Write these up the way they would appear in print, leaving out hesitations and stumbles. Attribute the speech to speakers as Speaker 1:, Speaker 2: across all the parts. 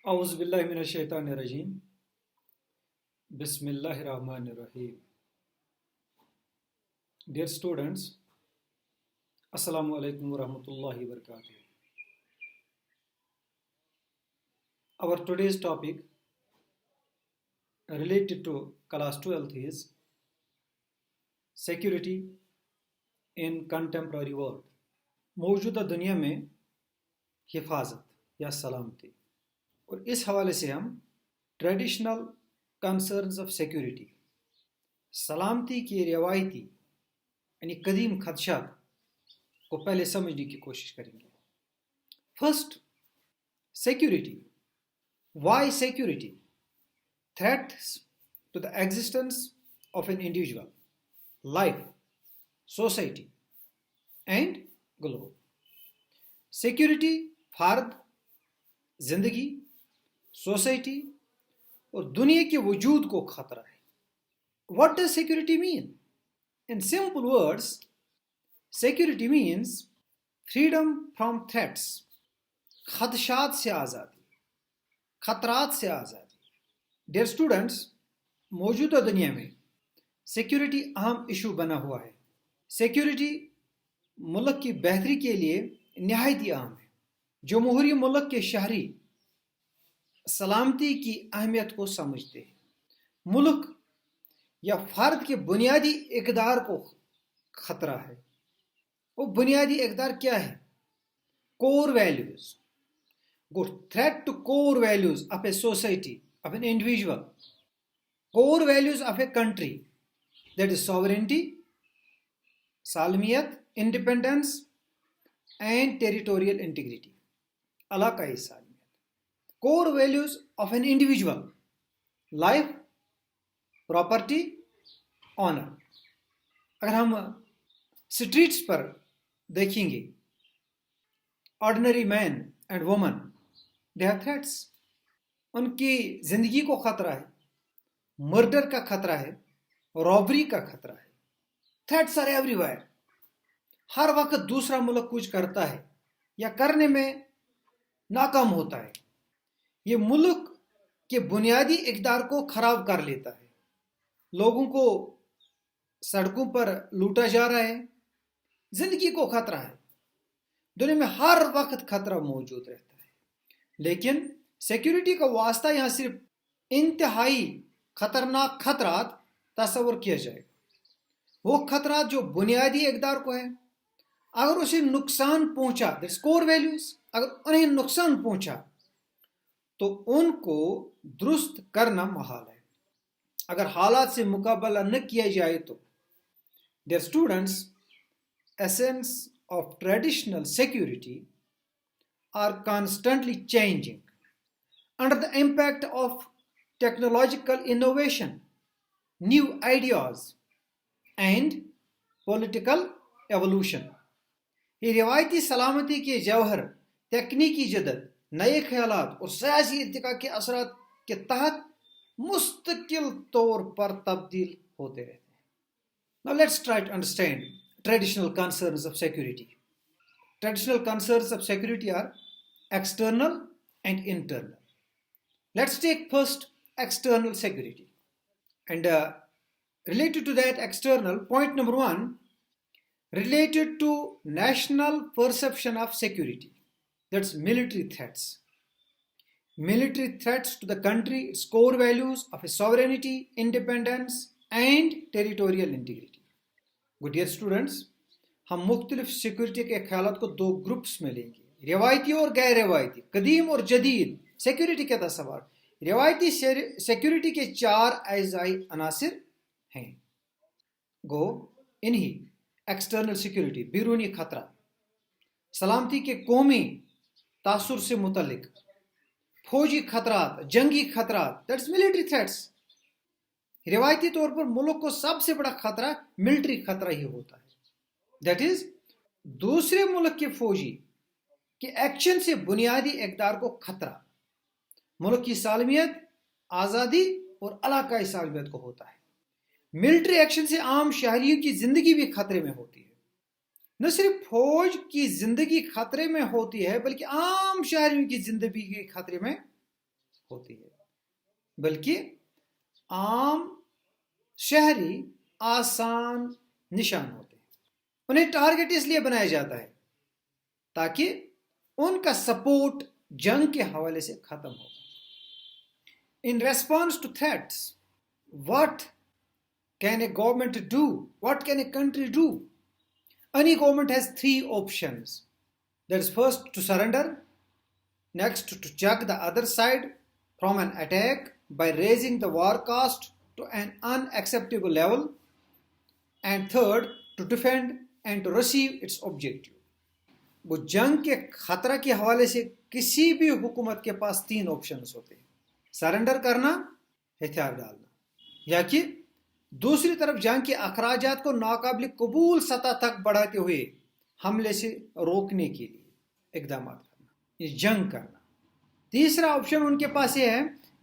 Speaker 1: اعوذ باللہ من الشیطان الرجیم بسم اللہ الرحمن الرحیم. Dear students, Assalamu alaikum warahmatullahi wabarakatuh. Our today's topic related to class 12th is security in contemporary world. موجودہ دنیا میں حفاظت یا سلامتی، اور اس حوالے سے ہم ٹریڈیشنل کنسرنز آف سیکیورٹی، سلامتی کی روایتی یعنی قدیم خدشات کو پہلے سمجھنے کی کوشش کریں گے. First, security. Why security? Threats to the existence of an individual, life, society and globe. Security فرد، زندگی، سوسائٹی اور دنیا کے وجود کو خطرہ ہے. What does security mean? In simple words, security means freedom from threats. خدشات سے آزادی، خطرات سے آزادی. Dear students, موجودہ دنیا میں سیکیورٹی اہم ایشو بنا ہوا ہے. سیکیورٹی ملک کی بہتری کے لیے نہایت اہم ہے. جمہوری ملک کے شہری سلامتی کی اہمیت کو سمجھتے ہیں. ملک یا فرد کے بنیادی اقدار کو خطرہ ہے. وہ بنیادی اقدار کیا ہے؟ Core values. Good threat to core values of a society, of an individual, core values of a country, that is sovereignty, سالمیت، انڈیپینڈنس اینڈ ٹیریٹوریل انٹیگریٹی، علاقائی سالمیت. Core values of an individual: life, property, honor. اگر ہم streets پر دیکھیں گے، ordinary man and woman they have threats. ان کی زندگی کو خطرہ ہے، مرڈر کا خطرہ ہے، رابری کا خطرہ ہے. Threats are everywhere. ہر وقت دوسرا ملک کچھ کرتا ہے یا کرنے میں ناکام ہوتا ہے. یہ ملک کے بنیادی اقدار کو خراب کر لیتا ہے. لوگوں کو سڑکوں پر لوٹا جا رہا ہے، زندگی کو خطرہ ہے. دنیا میں ہر وقت خطرہ موجود رہتا ہے. لیکن سیکیورٹی کا واسطہ یہاں صرف انتہائی خطرناک خطرات تصور کیا جائے گا. وہ خطرات جو بنیادی اقدار کو ہیں، اگر اسے نقصان پہنچا، دیٹس کور ویلیوز، اگر انہیں نقصان پہنچا تو ان کو درست کرنا محال ہے. اگر حالات سے مقابلہ نہ کیا جائے تو. Dear students, essence of traditional security are constantly changing under the impact of technological innovation, new ideas and political evolution. یہ روایتی سلامتی کے جوہر تکنیکی جدت، نئے خیالات اور سیاسی ارتقاء کے اثرات کے تحت مستقل طور پر تبدیل ہوتے رہتے ہیں. Now let's try to understand traditional concerns of security. Traditional concerns of security are external and internal. Let's take first external security. And related to that external, point number one, related to national perception of security. That's military threats. Military threats to the country, its core values of sovereignty, independence and territorial integrity. Good dear students, ہم مختلف security کے خیالات کو دو groups میں لیں گے، روایتی اور غیر روایتی، قدیم اور جدید سیکورٹی کا تصور. روایتی سیکورٹی کے 4 اعضائی عناصر ہیں. گو انہی: ایکسٹرنل سیکورٹی، بیرونی خطرہ، سلامتی کے قومی تاثر سے متعلق، فوجی خطرات، جنگی خطرات، دیٹس ملٹری تھریٹس. روایتی طور پر ملک کو سب سے بڑا خطرہ ملٹری خطرہ ہی ہوتا ہے. دیٹ از دوسرے ملک کے فوجی کے ایکشن سے بنیادی اقدار کو خطرہ، ملک کی سالمیت، آزادی اور علاقائی سالمیت کو ہوتا ہے. ملٹری ایکشن سے عام شہریوں کی زندگی بھی خطرے میں ہوتی ہے. نہ صرف فوج کی زندگی خطرے میں ہوتی ہے بلکہ عام شہریوں کی زندگی کے خطرے میں ہوتی ہے، بلکہ عام شہری آسان نشان ہوتے ہیں۔ انہیں ٹارگٹ اس لیے بنایا جاتا ہے تاکہ ان کا سپورٹ جنگ کے حوالے سے ختم ہو۔ In response to threats, what can a government do? What can a country do? Any government has three options. That is, first to surrender, next to check the other side from an attack by raising the war cost to an unacceptable level, and third to defend and to receive its objective. وہ جنگ کے خطرہ کے حوالے سے کسی بھی حکومت کے پاس تین آپشنز ہوتے ہیں: سرنڈر کرنا، ہتھیار ڈالنا، یا کہ دوسری طرف جنگ کے اخراجات کو ناقابل قبول سطح تک بڑھاتے ہوئے حملے سے روکنے کے لیے اقدامات کرنا، یہ جنگ کرنا۔ تیسرا آپشن ان کے پاس یہ ہے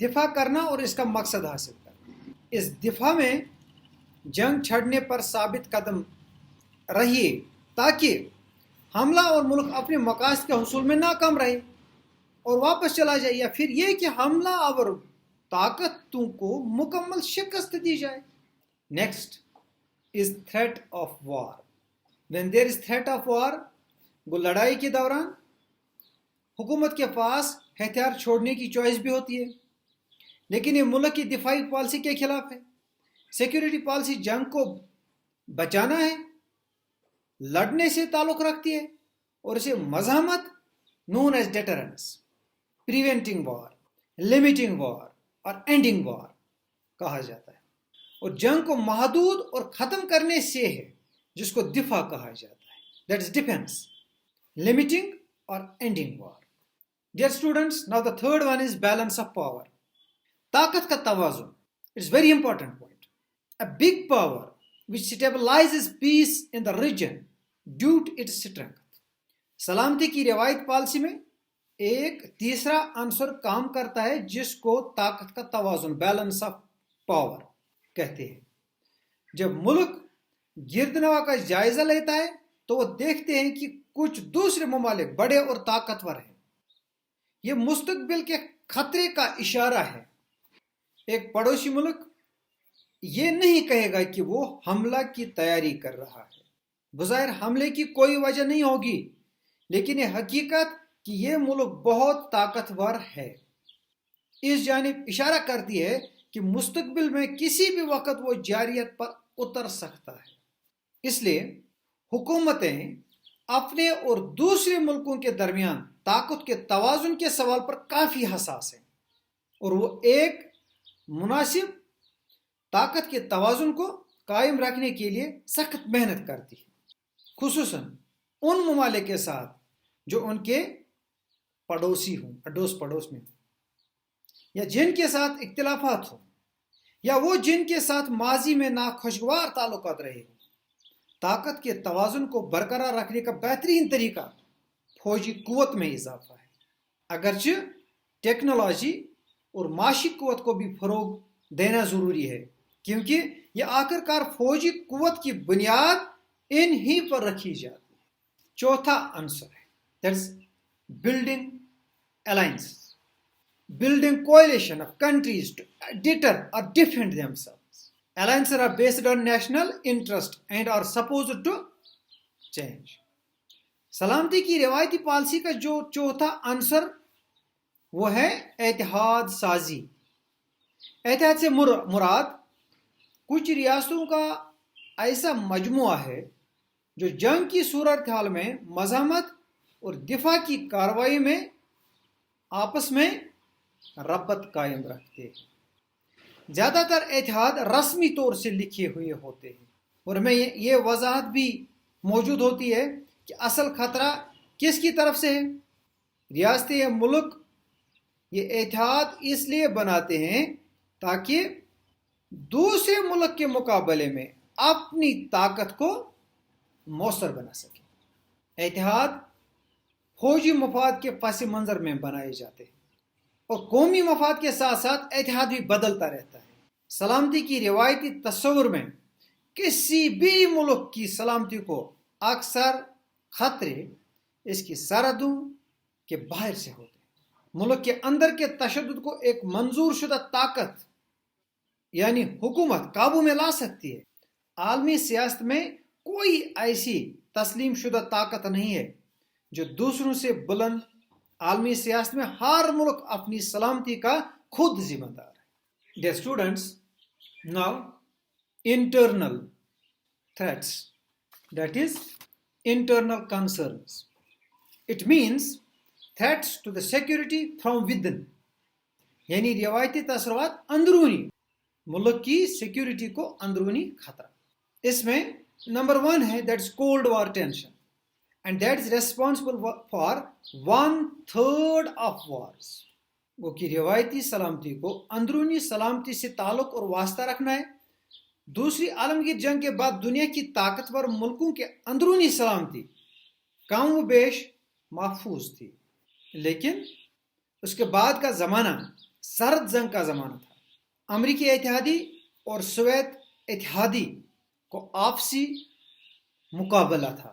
Speaker 1: دفاع کرنا اور اس کا مقصد حاصل کرنا۔ اس دفاع میں جنگ چھڑنے پر ثابت قدم رہیے تاکہ حملہ اور ملک اپنے مقاصد کے حصول میں ناکام رہے اور واپس چلا جائے، یا پھر یہ کہ حملہ آور طاقتوں کو مکمل شکست دی جائے۔ Next is threat of war. When there is threat of war, وہ لڑائی کے دوران حکومت کے پاس ہتھیار چھوڑنے کی چوائس بھی ہوتی ہے، لیکن یہ ملک کی دفاعی پالیسی کے خلاف ہے۔ سیکیورٹی پالیسی جنگ کو بچانا ہے، لڑنے سے تعلق رکھتی ہے، اور اسے مزاحمت known as deterrence، preventing war، limiting war اور ending war کہا جاتا ہے۔ اور جنگ کو محدود اور ختم کرنے سے ہے جس کو دفاع کہا جاتا ہے، that is defense، limiting اور ending war۔ Dear students, now the third one is balance of power۔ طاقت کا توازن، it's very important point۔ A big power which stabilizes peace in the region due to its strength۔ سلامتی کی روایت policy میں ایک تیسرا عنصر کام کرتا ہے جس کو طاقت کا توازن، بیلنس آف پاور کہتے ہیں۔ جب ملک گردنوا کا جائزہ لیتا ہے تو وہ دیکھتے ہیں کہ کچھ دوسرے ممالک بڑے اور طاقتور ہیں۔ یہ مستقبل کے خطرے کا اشارہ ہے۔ ایک پڑوسی ملک یہ نہیں کہے گا کہ وہ حملہ کی تیاری کر رہا ہے، بظاہر حملے کی کوئی وجہ نہیں ہوگی، لیکن یہ حقیقت کہ یہ ملک بہت طاقتور ہے اس جانب اشارہ کرتی ہے کہ مستقبل میں کسی بھی وقت وہ جارحیت پر اتر سکتا ہے۔ اس لیے حکومتیں اپنے اور دوسرے ملکوں کے درمیان طاقت کے توازن کے سوال پر کافی حساس ہیں، اور وہ ایک مناسب طاقت کے توازن کو قائم رکھنے کے لیے سخت محنت کرتی ہے، خصوصاً ان ممالک کے ساتھ جو ان کے پڑوسی ہوں، اڑوس پڑوس میں ہوں، یا جن کے ساتھ اختلافات ہوں، یا وہ جن کے ساتھ ماضی میں ناخوشگوار تعلقات رہے ہوں۔ طاقت کے توازن کو برقرار رکھنے کا بہترین طریقہ فوجی قوت میں اضافہ ہے، اگرچہ ٹیکنالوجی اور معاشی قوت کو بھی فروغ دینا ضروری ہے، کیونکہ یہ آخر کار فوجی قوت کی بنیاد ان ہی پر رکھی جاتی ہے۔ چوتھا عنصر ہے that is building alliances، building coalition of countries to deter or defend themselves۔ Alliances are based on national interest and are supposed to change۔ سلامتی کی روایتی پالیسی کا جو چوتھا عنصر وہ ہے اتحاد سازی۔ اتحاد سے مراد کچھ ریاستوں کا ایسا مجموعہ ہے جو جنگ کی صورتحال میں مزاحمت اور دفاع کی کارروائی میں آپس میں ربط قائم رکھتے ہیں۔ زیادہ تر اتحاد رسمی طور سے لکھے ہوئے ہوتے ہیں، اور میں یہ وضاحت بھی موجود ہوتی ہے کہ اصل خطرہ کس کی طرف سے ہے۔ ریاستیں یا ملک یہ اتحاد اس لیے بناتے ہیں تاکہ دوسرے ملک کے مقابلے میں اپنی طاقت کو مؤثر بنا سکے۔ اتحاد فوجی مفاد کے پس منظر میں بنائے جاتے ہیں، اور قومی مفاد کے ساتھ ساتھ اتحاد بھی بدلتا رہتا ہے۔ سلامتی کی روایتی تصور میں کسی بھی ملک کی سلامتی کو اکثر خطرے اس کی سرحدوں کے باہر سے ہوتے ہیں۔ ملک کے اندر کے تشدد کو ایک منظور شدہ طاقت یعنی حکومت قابو میں لا سکتی ہے. عالمی سیاست میں کوئی ایسی تسلیم شدہ طاقت نہیں ہے جو دوسروں سے بلند. عالمی سیاست میں ہر ملک اپنی سلامتی کا خود ذمہ دار ہے. Dear students, now internal threats, that is internal concerns. It means threats to the security from within. یعنی روایتی تصورات اندرونی ملک کی سیکیورٹی کو اندرونی خطرہ. اس میں نمبر 1 ہے that is cold war tension and that is responsible for 1/3 of wars. وہ کی روایتی سلامتی کو اندرونی سلامتی سے تعلق اور واسطہ رکھنا ہے. دوسری عالمگیر جنگ کے بعد دنیا کی طاقتور ملکوں کے اندرونی سلامتی کم و بیش محفوظ تھی، لیکن اس کے بعد کا زمانہ سرد جنگ کا زمانہ تھا. امریکی اتحادی اور سوویت اتحادی کو آپسی مقابلہ تھا.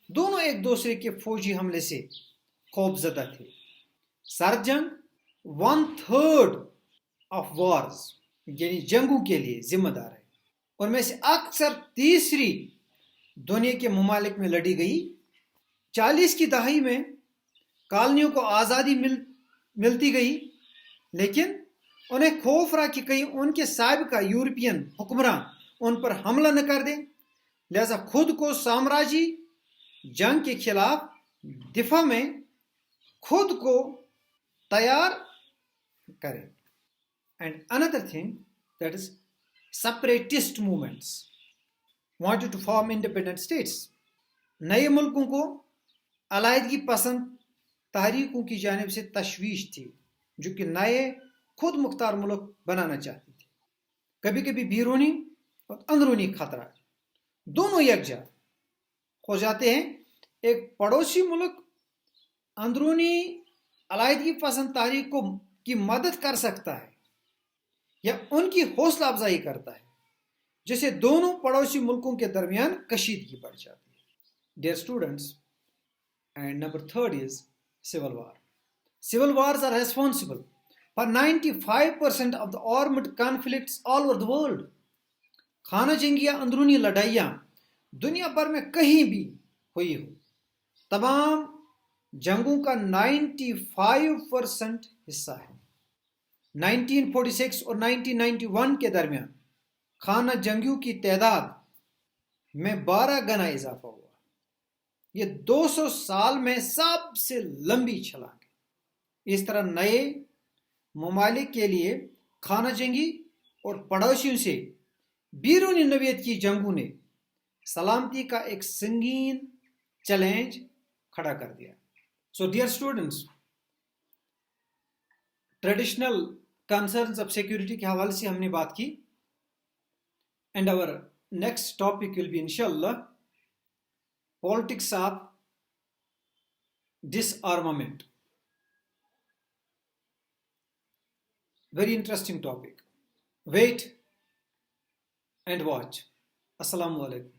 Speaker 1: دونوں ایک دوسرے کے فوجی حملے سے خوف زدہ تھے. سرد جنگ 1/3 آف وارز یعنی جنگوں کے لیے ذمہ دار ہے، اور میں سے اکثر تیسری دنیا کے ممالک میں لڑی گئی. 40 کی دہائی میں کالونیوں کو آزادی ملتی گئی، لیکن انہیں خوف رہا کہ کہیں ان کے سابقہ یورپین حکمران ان پر حملہ نہ کر دیں، لہذا خود کو سامراجی جنگ کے خلاف دفاع میں خود کو تیار کریں. And another thing that is separatist movements wanted to form independent states. نئے ملکوں کو علیحدگی پسند تحریکوں کی جانب سے تشویش تھی جو کہ نئے خود مختار ملک بنانا چاہتی تھی. کبھی کبھی بیرونی اور اندرونی خطرہ دونوں یکجا ہو جاتے ہیں. ایک پڑوسی ملک اندرونی علیحدگی پسند تحریک کی مدد کر سکتا ہے یا ان کی حوصلہ افزائی کرتا ہے، جسے دونوں پڑوسی ملکوں کے درمیان کشیدگی بڑھ جاتی ہے. Dear students, and number 3 is civil war. Civil wars are responsible for 95% of the armed conflicts all over the world. خانہ جنگیاں اندرونی لڑائیاں دنیا بھر میں کہیں بھی ہوئی ہو، تمام جنگوں کا 95% حصہ ہے. 1946 اور 1991 کے درمیان خانہ جنگیوں کی تعداد میں 12 گنا اضافہ ہوا. یہ 200 سال میں سب سے لمبی چھلانگ ہے. اس طرح نئے ممالک کے لیے خانہ جنگی اور پڑوسیوں سے بیرونی نوعیت کی جنگوں نے سلامتی کا ایک سنگین چیلنج کھڑا کر دیا. So dear students, traditional concerns of security کے حوالے سے ہم نے بات کی. And our next topic will be انشاءاللہ politics of disarmament. Very interesting topic. Wait and watch. Assalamu alaikum.